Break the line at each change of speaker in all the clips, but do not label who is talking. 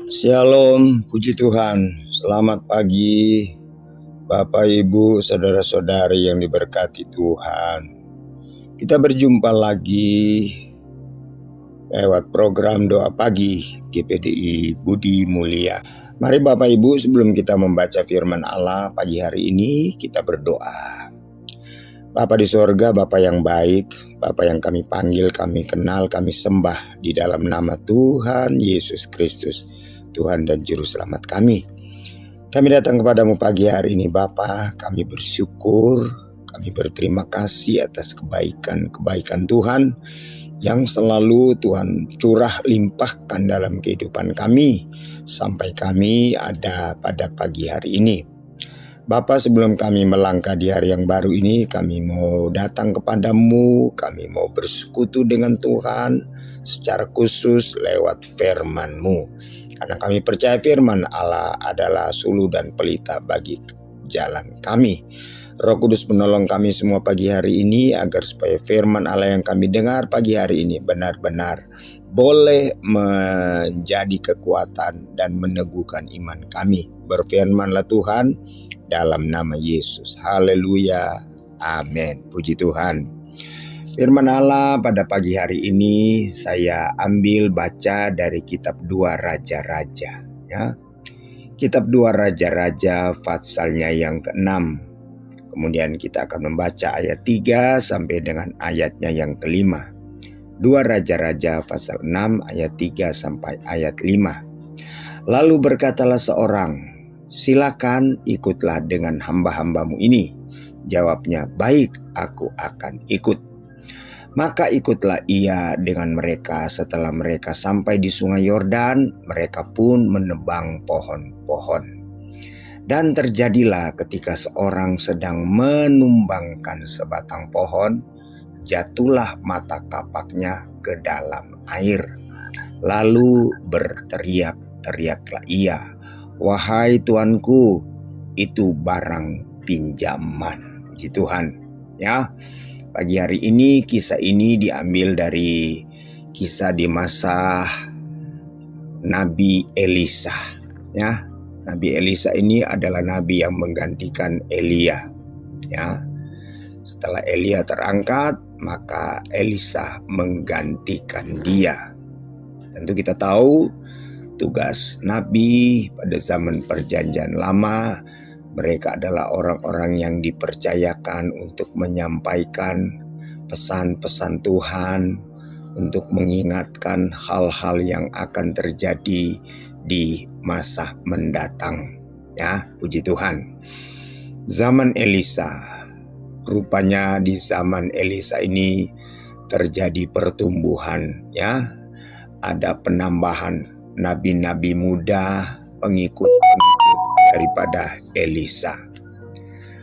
Shalom, puji Tuhan. Selamat pagi Bapak, Ibu, saudara-saudari yang diberkati Tuhan. Kita berjumpa lagi lewat program doa pagi GPDI Budi Mulia. Mari Bapak Ibu, sebelum kita membaca firman Allah pagi hari ini, kita berdoa. Bapa di sorga, Bapa yang baik, Bapa yang kami panggil, kami kenal, kami sembah di dalam nama Tuhan Yesus Kristus, Tuhan dan Juru Selamat kami. Kami datang kepadamu pagi hari ini Bapa, kami bersyukur, kami berterima kasih atas kebaikan-kebaikan Tuhan yang selalu Tuhan curah limpahkan dalam kehidupan kami sampai kami ada pada pagi hari ini. Bapa, sebelum kami melangkah di hari yang baru ini, kami mau datang kepadamu, kami mau bersekutu dengan Tuhan secara khusus lewat firman-Mu. Karena kami percaya firman Allah adalah suluh dan pelita bagi jalan kami. Roh Kudus menolong kami semua pagi hari ini agar supaya firman Allah yang kami dengar pagi hari ini benar-benar boleh menjadi kekuatan dan meneguhkan iman kami. Berfirmanlah Tuhan dalam nama Yesus. Haleluya. Amin. Puji Tuhan. Firman Allah pada pagi hari ini saya ambil baca dari kitab 2 Raja-Raja, ya. Kitab 2 Raja-Raja pasalnya yang ke-6. Kemudian kita akan membaca ayat 3 sampai dengan ayatnya yang ke-5. 2 Raja-Raja pasal 6 ayat 3 sampai ayat 5. Lalu berkatalah seorang, "Silakan ikutlah dengan hamba-hambamu ini." Jawabnya, "Baik, aku akan ikut." Maka ikutlah ia dengan mereka. Setelah mereka sampai di sungai Yordan, mereka pun menebang pohon-pohon. Dan terjadilah ketika seorang sedang menumbangkan sebatang pohon, jatuhlah mata kapaknya ke dalam air. Lalu berteriak-teriaklah ia, "Wahai Tuanku, itu barang pinjaman." Puji Tuhan, ya. Pagi hari ini kisah ini diambil dari kisah di masa Nabi Elisa, ya. Nabi Elisa ini adalah nabi yang menggantikan Elia, ya. Setelah Elia terangkat, maka Elisa menggantikan dia. Tentu kita tahu tugas nabi pada zaman perjanjian lama, mereka adalah orang-orang yang dipercayakan untuk menyampaikan pesan-pesan Tuhan, untuk mengingatkan hal-hal yang akan terjadi di masa mendatang. Ya, puji Tuhan. Zaman Elisa, rupanya di zaman Elisa ini terjadi pertumbuhan, ya. Ada penambahan nabi-nabi muda, pengikut daripada Elisa.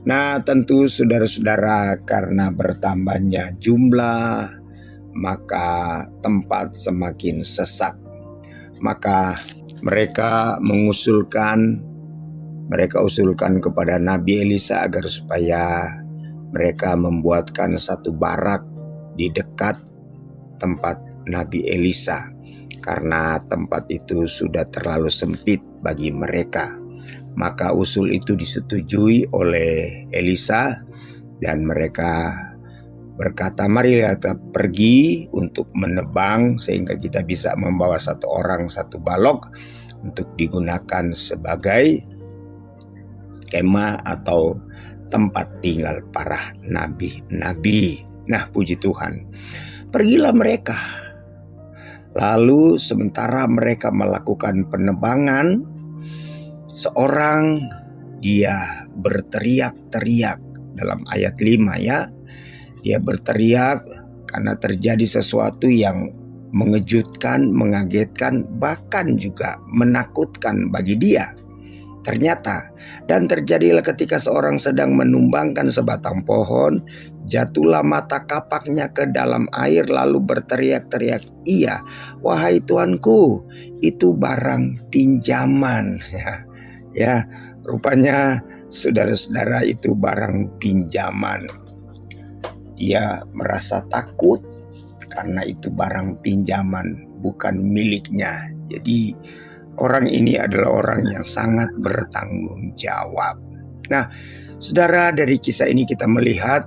Nah, tentu saudara-saudara, karena bertambahnya jumlah, maka tempat semakin sesak. Maka mereka usulkan kepada Nabi Elisa agar supaya mereka membuatkan satu barak di dekat tempat Nabi Elisa, karena tempat itu sudah terlalu sempit bagi mereka. Maka usul itu disetujui oleh Elisa dan mereka berkata, "Mari kita pergi untuk menebang sehingga kita bisa membawa satu orang satu balok untuk digunakan sebagai kemah atau tempat tinggal para nabi-nabi." Nah, puji Tuhan. Pergilah mereka. Lalu sementara mereka melakukan penebangan, seorang dia berteriak-teriak dalam ayat 5, ya. Dia berteriak karena terjadi sesuatu yang mengejutkan, mengagetkan, bahkan juga menakutkan bagi dia. Ternyata, dan terjadilah ketika seorang sedang menumbangkan sebatang pohon, jatuhlah mata kapaknya ke dalam air, lalu berteriak-teriak ia, "Wahai Tuanku, itu barang pinjaman." Ya, rupanya saudara-saudara itu barang pinjaman. Dia merasa takut karena itu barang pinjaman, bukan miliknya. Jadi orang ini adalah orang yang sangat bertanggung jawab. Nah, saudara, dari kisah ini kita melihat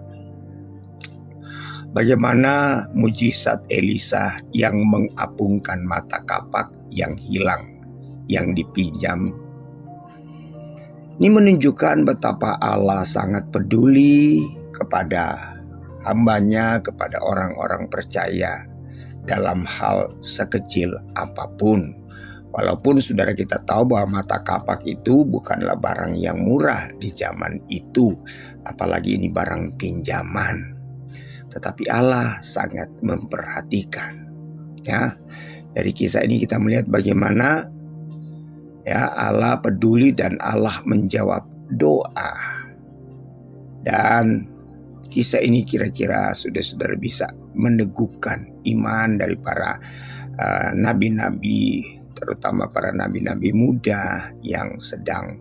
bagaimana mujizat Elisa yang mengapungkan mata kapak yang hilang, yang dipinjam. Ini menunjukkan betapa Allah sangat peduli kepada hambanya, kepada orang-orang percaya dalam hal sekecil apapun. Walaupun saudara kita tahu bahwa mata kapak itu bukanlah barang yang murah di zaman itu, apalagi ini barang pinjaman. Tetapi Allah sangat memperhatikan. Ya, dari kisah ini kita melihat bagaimana ya Allah peduli dan Allah menjawab doa. Dan kisah ini kira-kira saudara bisa meneguhkan iman dari para nabi-nabi, terutama para nabi-nabi muda yang sedang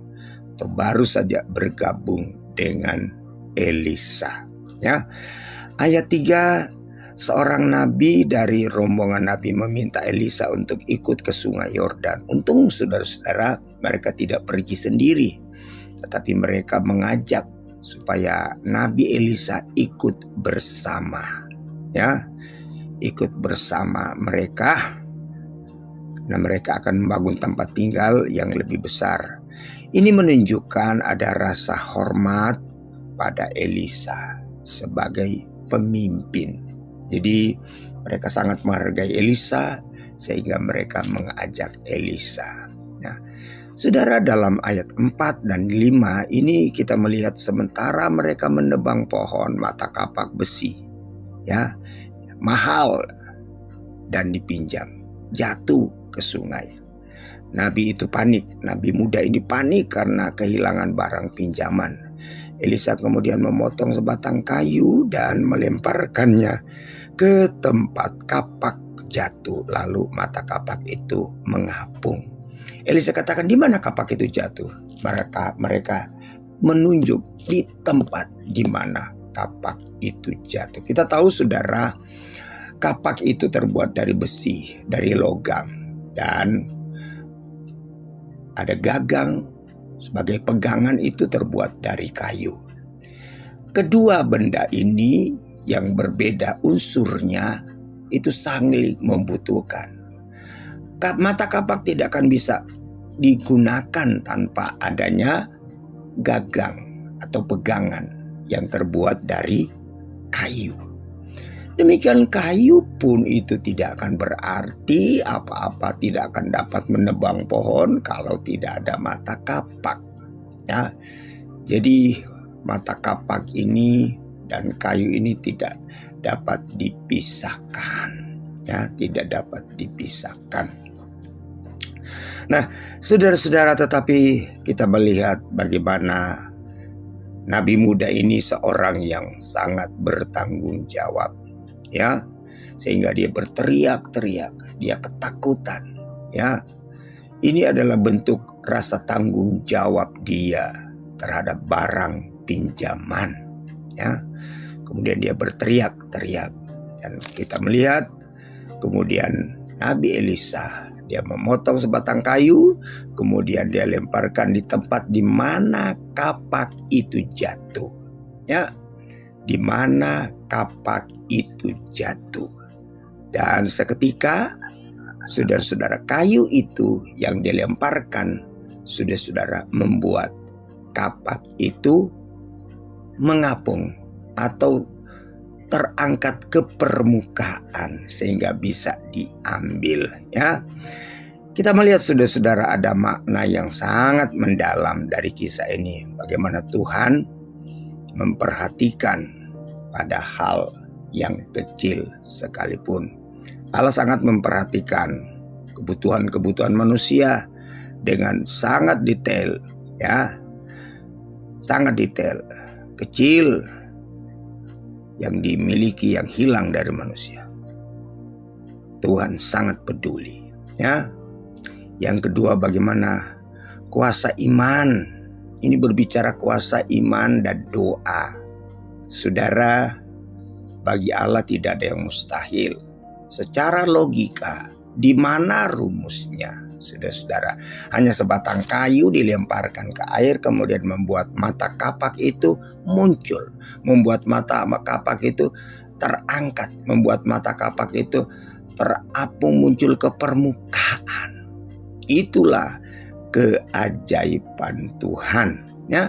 atau baru saja bergabung dengan Elisa. Ya, ayat 3, seorang nabi dari rombongan nabi meminta Elisa untuk ikut ke sungai Yordan. Untung saudara-saudara mereka tidak pergi sendiri, tetapi mereka mengajak supaya Nabi Elisa ikut bersama. Ya, ikut bersama mereka, karena mereka akan membangun tempat tinggal yang lebih besar. Ini menunjukkan ada rasa hormat pada Elisa sebagai pemimpin. Jadi mereka sangat menghargai Elisa sehingga mereka mengajak Elisa. Nah, saudara, dalam ayat 4 dan 5 ini kita melihat sementara mereka menebang pohon mata kapak besi, ya, mahal dan dipinjam, jatuh ke sungai. Nabi itu panik, nabi muda ini panik karena kehilangan barang pinjaman. Elisa kemudian memotong sebatang kayu dan melemparkannya ke tempat kapak jatuh, lalu mata kapak itu mengapung. Elisa katakan, di mana kapak itu jatuh? Mereka menunjuk di tempat di mana kapak itu jatuh. Kita tahu saudara, kapak itu terbuat dari besi, dari logam, dan ada gagang sebagai pegangan itu terbuat dari kayu. Kedua benda ini yang berbeda unsurnya itu saling membutuhkan. Mata kapak tidak akan bisa digunakan tanpa adanya gagang atau pegangan yang terbuat dari kayu. Demikian kayu pun itu tidak akan berarti apa-apa, tidak akan dapat menebang pohon kalau tidak ada mata kapak. Ya, jadi mata kapak ini dan kayu ini tidak dapat dipisahkan. Ya, tidak dapat dipisahkan. Nah, saudara-saudara, tetapi kita melihat bagaimana nabi muda ini seorang yang sangat bertanggung jawab, ya, sehingga dia berteriak-teriak, dia ketakutan, ya. Ini adalah bentuk rasa tanggung jawab dia terhadap barang pinjaman, ya. Kemudian dia berteriak-teriak, dan kita melihat kemudian Nabi Elisa, dia memotong sebatang kayu, kemudian dia lemparkan di tempat di mana kapak itu jatuh. Ya, di mana kapak itu jatuh. Dan seketika, saudara-saudara, kayu itu yang dilemparkan, saudara-saudara, membuat kapak itu mengapung atau terangkat ke permukaan sehingga bisa diambil, ya. Kita melihat saudara-saudara ada makna yang sangat mendalam dari kisah ini. Bagaimana Tuhan memperhatikan pada hal yang kecil sekalipun. Allah sangat memperhatikan kebutuhan-kebutuhan manusia dengan sangat detail, ya. Sangat detail. Kecil yang dimiliki, yang hilang dari manusia. Tuhan sangat peduli, ya. Yang kedua, bagaimana kuasa iman. Ini berbicara kuasa iman dan doa. Saudara, bagi Allah tidak ada yang mustahil. Secara logika, di mana rumusnya? saudara-saudara. Hanya sebatang kayu dilemparkan ke air, kemudian membuat mata kapak itu muncul, membuat mata kapak itu terangkat, membuat mata kapak itu terapung muncul ke permukaan. Itulah keajaiban Tuhan, ya.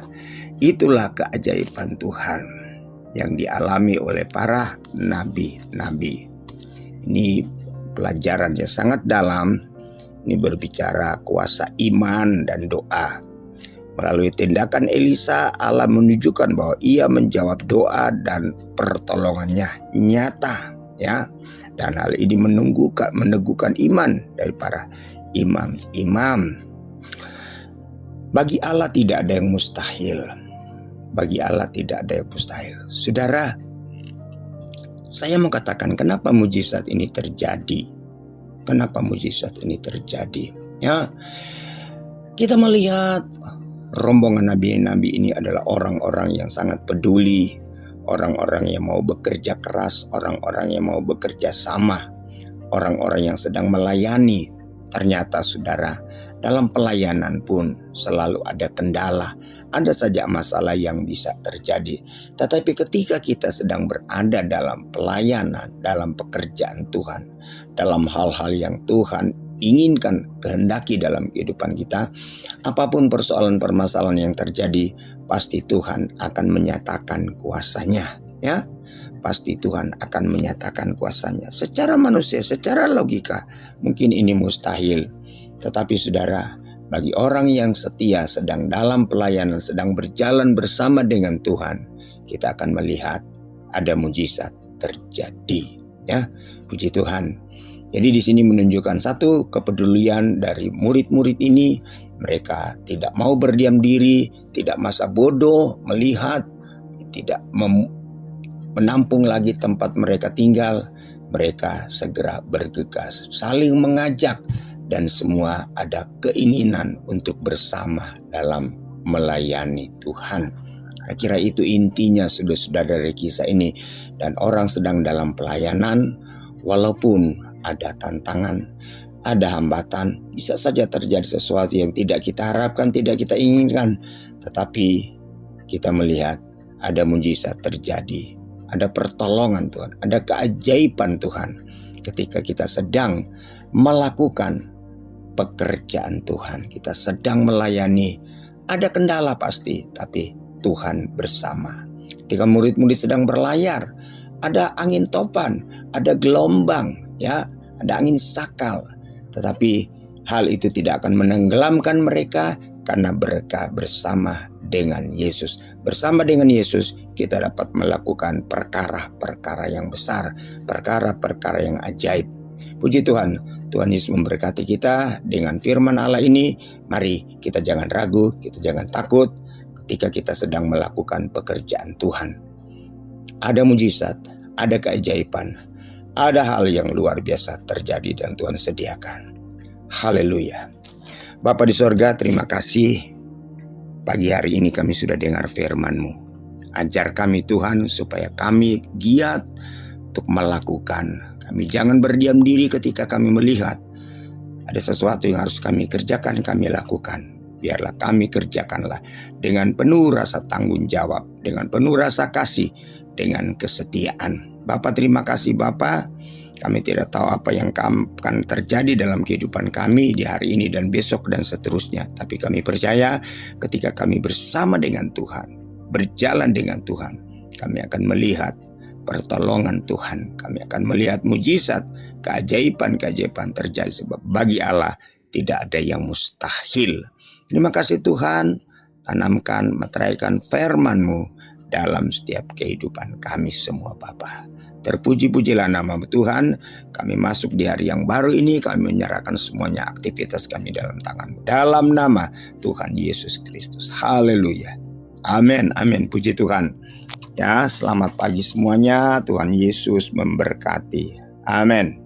Itulah keajaiban Tuhan yang dialami oleh para nabi-nabi. Ini pelajarannya sangat dalam. Ini berbicara kuasa iman dan doa. Melalui tindakan Elisa, Allah menunjukkan bahwa ia menjawab doa dan pertolongannya nyata, ya. Dan hal ini meneguhkan iman dari para imam-imam. Bagi Allah tidak ada yang mustahil. Bagi Allah tidak ada yang mustahil. Saudara, saya mau katakan kenapa mujizat ini terjadi. Kenapa mujizat ini terjadi? Ya, kita melihat rombongan nabi-nabi ini adalah orang-orang yang sangat peduli, orang-orang yang mau bekerja keras, orang-orang yang mau bekerja sama, orang-orang yang sedang melayani. Ternyata saudara, dalam pelayanan pun selalu ada kendala, ada saja masalah yang bisa terjadi. Tetapi ketika kita sedang berada dalam pelayanan, dalam pekerjaan Tuhan, dalam hal-hal yang Tuhan inginkan, kehendaki dalam kehidupan kita, apapun persoalan permasalahan yang terjadi, pasti Tuhan akan menyatakan kuasanya, ya. Pasti Tuhan akan menyatakan kuasanya. Secara manusia, secara logika, mungkin ini mustahil. Tetapi saudara, bagi orang yang setia sedang dalam pelayanan, sedang berjalan bersama dengan Tuhan, kita akan melihat ada mujizat terjadi, ya. Puji Tuhan. Jadi di sini menunjukkan satu kepedulian dari murid-murid ini. Mereka tidak mau berdiam diri, tidak masa bodoh melihat, tidak menampung lagi tempat mereka tinggal. Mereka segera bergegas, saling mengajak, dan semua ada keinginan untuk bersama dalam melayani Tuhan. Saya kira itu intinya saudara-saudara dari kisah ini. Dan orang sedang dalam pelayanan, walaupun ada tantangan, ada hambatan, bisa saja terjadi sesuatu yang tidak kita harapkan, tidak kita inginkan, tetapi kita melihat ada mujizat terjadi. Ada pertolongan Tuhan, ada keajaiban Tuhan ketika kita sedang melakukan pekerjaan Tuhan. Kita sedang melayani, ada kendala pasti, tapi Tuhan bersama. Ketika murid-murid sedang berlayar, ada angin topan, ada gelombang, ya, ada angin sakal. Tetapi hal itu tidak akan menenggelamkan mereka karena mereka bersama dengan Yesus. Bersama dengan Yesus kita dapat melakukan perkara-perkara yang besar, perkara-perkara yang ajaib. Puji Tuhan, Tuhan Yesus memberkati kita dengan firman Allah ini. Mari kita jangan ragu, kita jangan takut ketika kita sedang melakukan pekerjaan Tuhan. Ada mujizat, ada keajaiban, ada hal yang luar biasa terjadi dan Tuhan sediakan. Haleluya. Bapa di sorga, terima kasih. Pagi hari ini kami sudah dengar firman-Mu. Ajar kami Tuhan supaya kami giat untuk melakukan. Kami jangan berdiam diri ketika kami melihat ada sesuatu yang harus kami kerjakan, kami lakukan. Biarlah kami kerjakanlah dengan penuh rasa tanggung jawab, dengan penuh rasa kasih, dengan kesetiaan. Bapa, terima kasih Bapa. Kami tidak tahu apa yang akan terjadi dalam kehidupan kami di hari ini dan besok dan seterusnya. Tapi kami percaya ketika kami bersama dengan Tuhan, berjalan dengan Tuhan, kami akan melihat pertolongan Tuhan. Kami akan melihat mujizat, keajaiban-keajaiban terjadi. Sebab bagi Allah tidak ada yang mustahil. Terima kasih Tuhan, tanamkan, meteraikan firman-Mu dalam setiap kehidupan kami semua Bapa. Terpuji-pujilah nama Tuhan. Kami masuk di hari yang baru ini, kami menyerahkan semuanya aktivitas kami dalam tangan-Mu. Dalam nama Tuhan Yesus Kristus. Haleluya. Amin, amin. Puji Tuhan. Ya, selamat pagi semuanya. Tuhan Yesus memberkati. Amin.